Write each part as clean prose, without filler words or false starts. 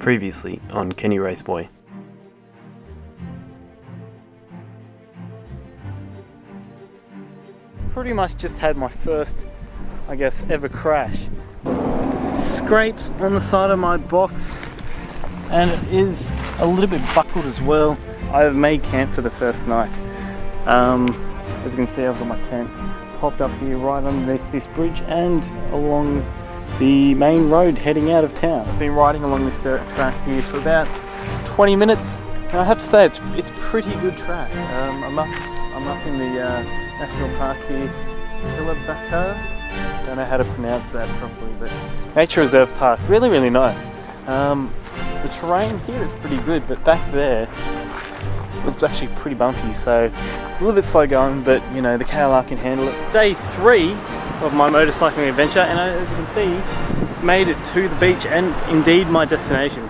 Previously on Kenny Raceboy. Pretty much just had my first, I guess, ever crash. Scrapes on the side of my box, and it is a little bit buckled as well. I have made camp for the first night. As you can see, I've got my tent popped up here right underneath this bridge and along the main road heading out of town. I've been riding along this dirt track here for about 20 minutes, and I have to say it's pretty good track. I'm up in the national park here, Killabaka. Don't know how to pronounce that properly, but Nature Reserve Park, really nice. The terrain here is pretty good, but back there it was actually pretty bumpy, so a little bit slow going, but you know, the KLR can handle it. Day 3 of my motorcycling adventure, and as you can see, made it to the beach and indeed my destination.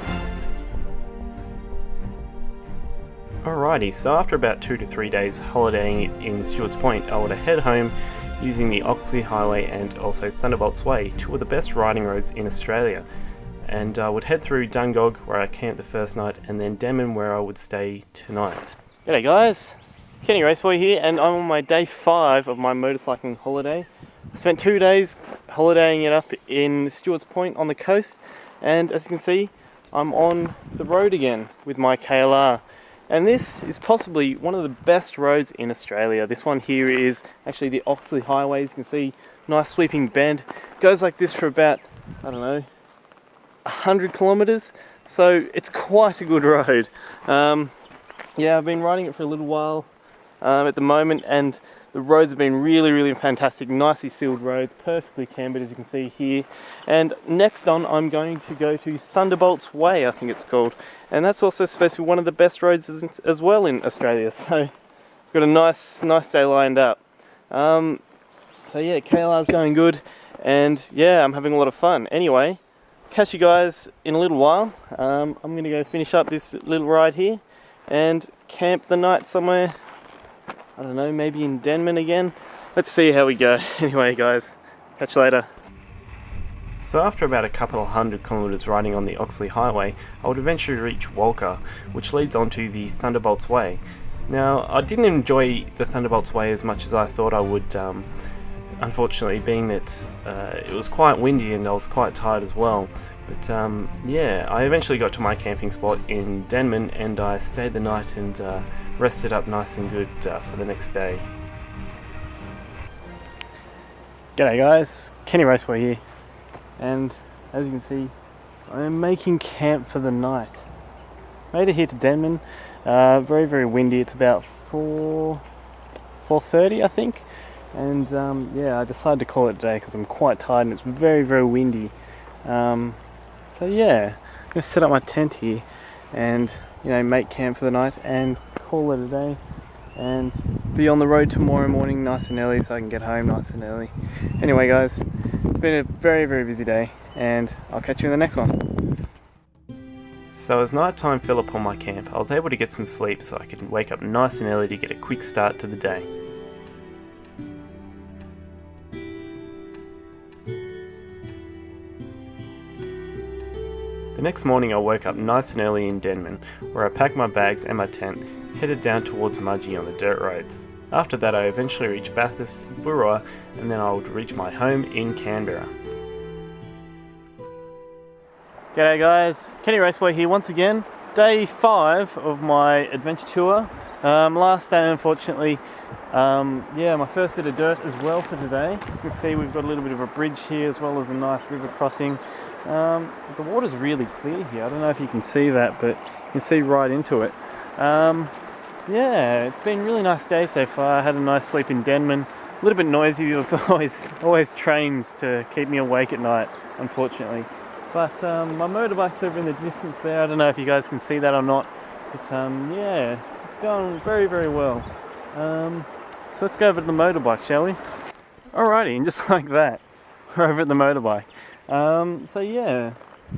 Alrighty, so after about 2 to 3 days holidaying in Stewart's Point, I would head home using the Oxley Highway and also Thunderbolts Way, two of the best riding roads in Australia. And I would head through Dungog, where I camped the first night, and then Denman, where I would stay tonight. G'day guys, Kenny Raceboy here, and I'm on my day 5 of my motorcycling holiday. I spent 2 days holidaying it up in Stewart's Point on the coast, and as you can see, I'm on the road again with my KLR. And this is possibly one of the best roads in Australia. This one here is actually the Oxley Highway. As you can see, nice sweeping bend. It goes like this for about, I don't know, 100 kilometers, so it's quite a good road. Yeah, I've been riding it for a little while at the moment, and the roads have been really fantastic, nicely sealed roads, perfectly cambered as you can see here. And next on, I'm going to go to Thunderbolts Way, I think it's called, and that's also supposed to be one of the best roads as well in Australia, so got a nice day lined up. So yeah, KLR's going good, and yeah, I'm having a lot of fun. Anyway, catch you guys in a little while. I'm going to go finish up this little ride here and camp the night somewhere, I don't know, maybe in Denman again. Let's see how we go. Anyway guys, catch you later. So after about a couple of 100 kilometers riding on the Oxley Highway, I would eventually reach Walker, which leads onto the Thunderbolts Way. Now, I didn't enjoy the Thunderbolts Way as much as I thought I would, unfortunately, being that it was quite windy and I was quite tired as well. But yeah, I eventually got to my camping spot in Denman, and I stayed the night and rested up nice and good for the next day. G'day guys, Kenny Raceboy here, and as you can see, I am making camp for the night. Made it here to Denman. Very windy. It's about 4:30 I think. And yeah, I decided to call it a day because I'm quite tired and it's very windy. So yeah, I'm going to set up my tent here and, you know, make camp for the night and call it a day, and be on the road tomorrow morning nice and early so I can get home nice and early. Anyway guys, it's been a very busy day, and I'll catch you in the next one. So as night time fell upon my camp, I was able to get some sleep so I could wake up nice and early to get a quick start to the day. The next morning I woke up nice and early in Denman, where I packed my bags and my tent, headed down towards Mudgee on the dirt roads. After that I eventually reached Bathurst, Burra, and then I would reach my home in Canberra. G'day guys, Kenny Raceboy here once again. Day 5 of my adventure tour. Last day unfortunately. Yeah, my first bit of dirt as well for today. As you can see, we've got a little bit of a bridge here as well as a nice river crossing. The water's really clear here. I don't know if you can see that, but you can see right into it. Yeah, it's been a really nice day so far. I had a nice sleep in Denman. A little bit noisy. There's always trains to keep me awake at night, unfortunately. But my motorbike's over in the distance there. I don't know if you guys can see that or not, but yeah, it's going very well. So let's go over to the motorbike, shall we? Alrighty, and just like that, we're over at the motorbike. So yeah,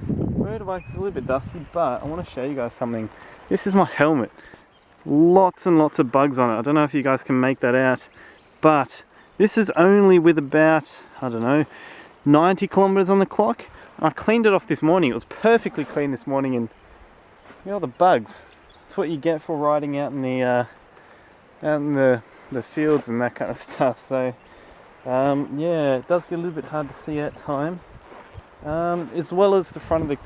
motorbike's a little bit dusty, but I want to show you guys something. This is my helmet. Lots and lots of bugs on it. I don't know if you guys can make that out, but this is only with about, I don't know, 90 kilometers on the clock. I cleaned it off this morning. It was perfectly clean this morning, and look at all the bugs. That's what you get for riding out in the fields and that kind of stuff. So yeah, it does get a little bit hard to see at times. As well as the front of the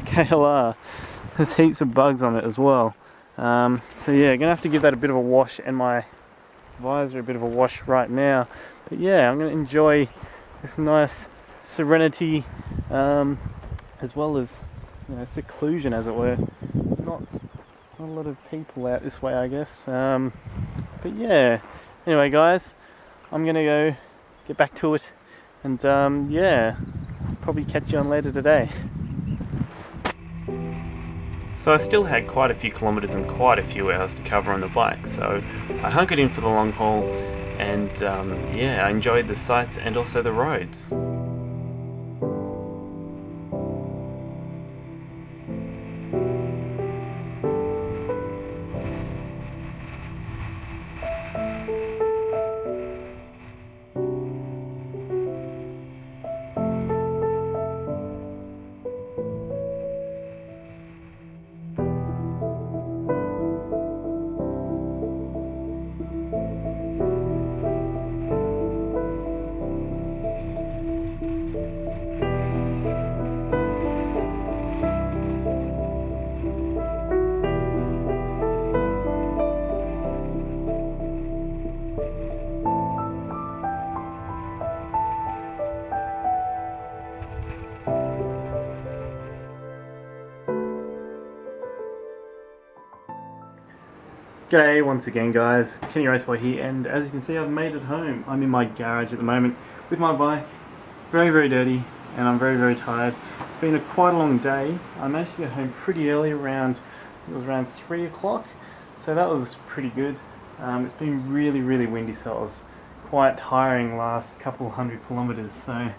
KLR, there's heaps of bugs on it as well. So yeah, gonna have to give that a bit of a wash, and my visor a bit of a wash right now. But yeah, I'm gonna enjoy this nice serenity, as well as, you know, seclusion, as it were. Not a lot of people out this way, I guess. But yeah, anyway guys, I'm gonna go get back to it, and yeah, probably catch you on later today. So I still had quite a few kilometres and quite a few hours to cover on the bike, so I hunkered in for the long haul, and yeah, I enjoyed the sights and also the roads. G'day once again guys, Kenny Raceboy here, and as you can see I've made it home. I'm in my garage at the moment with my bike, very dirty, and I'm very tired. It's been quite a long day. I managed to get home pretty early, around 3 o'clock, so that was pretty good. It's been really windy, so it was quite tiring last couple hundred kilometres, so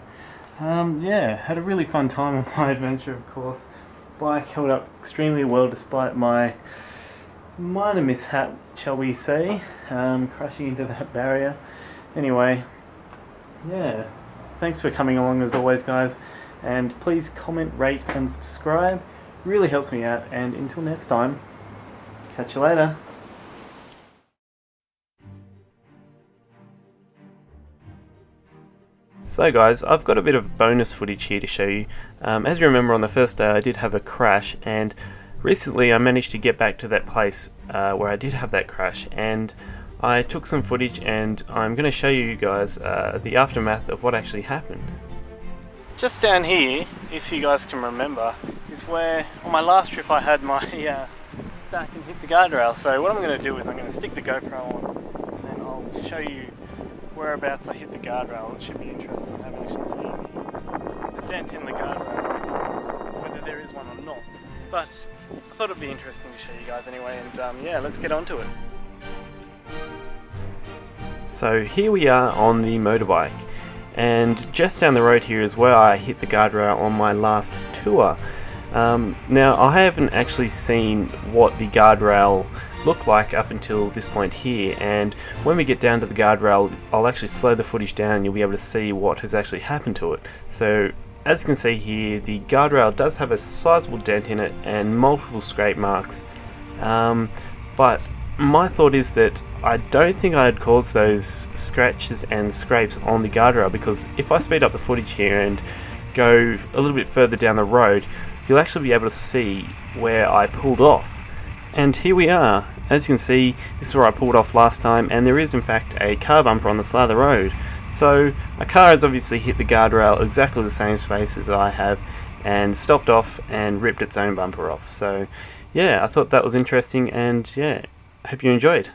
yeah, had a really fun time on my adventure, of course. Bike held up extremely well despite my minor mishap, shall we say, crashing into that barrier. Anyway, yeah, thanks for coming along as always guys, and please comment, rate and subscribe, really helps me out, and until next time, catch you later. So guys, I've got a bit of bonus footage here to show you. As you remember, on the first day I did have a crash, and recently I managed to get back to that place where I did have that crash, and I took some footage, and I'm going to show you guys the aftermath of what actually happened. Just down here, if you guys can remember, is where on my last trip I had my stack and hit the guardrail. So what I'm going to do is I'm going to stick the GoPro on, and then I'll show you whereabouts I hit the guardrail. It should be interesting. I haven't actually seen the dent in the guardrail, whether there is one or not. But I thought it'd be interesting to show you guys anyway, and yeah, let's get on to it. So here we are on the motorbike, and just down the road here is where I hit the guardrail on my last tour. Now I haven't actually seen what the guardrail looked like up until this point here, and when we get down to the guardrail I'll actually slow the footage down and you'll be able to see what has actually happened to it. So as you can see here, the guardrail does have a sizable dent in it and multiple scrape marks, but my thought is that I don't think I'd cause those scratches and scrapes on the guardrail, because if I speed up the footage here and go a little bit further down the road, you'll actually be able to see where I pulled off. And here we are. As you can see, this is where I pulled off last time, and there is in fact a car bumper on the side of the road. So a car has obviously hit the guardrail exactly the same space as I have, and stopped off and ripped its own bumper off. So yeah, I thought that was interesting, and yeah, hope you enjoyed.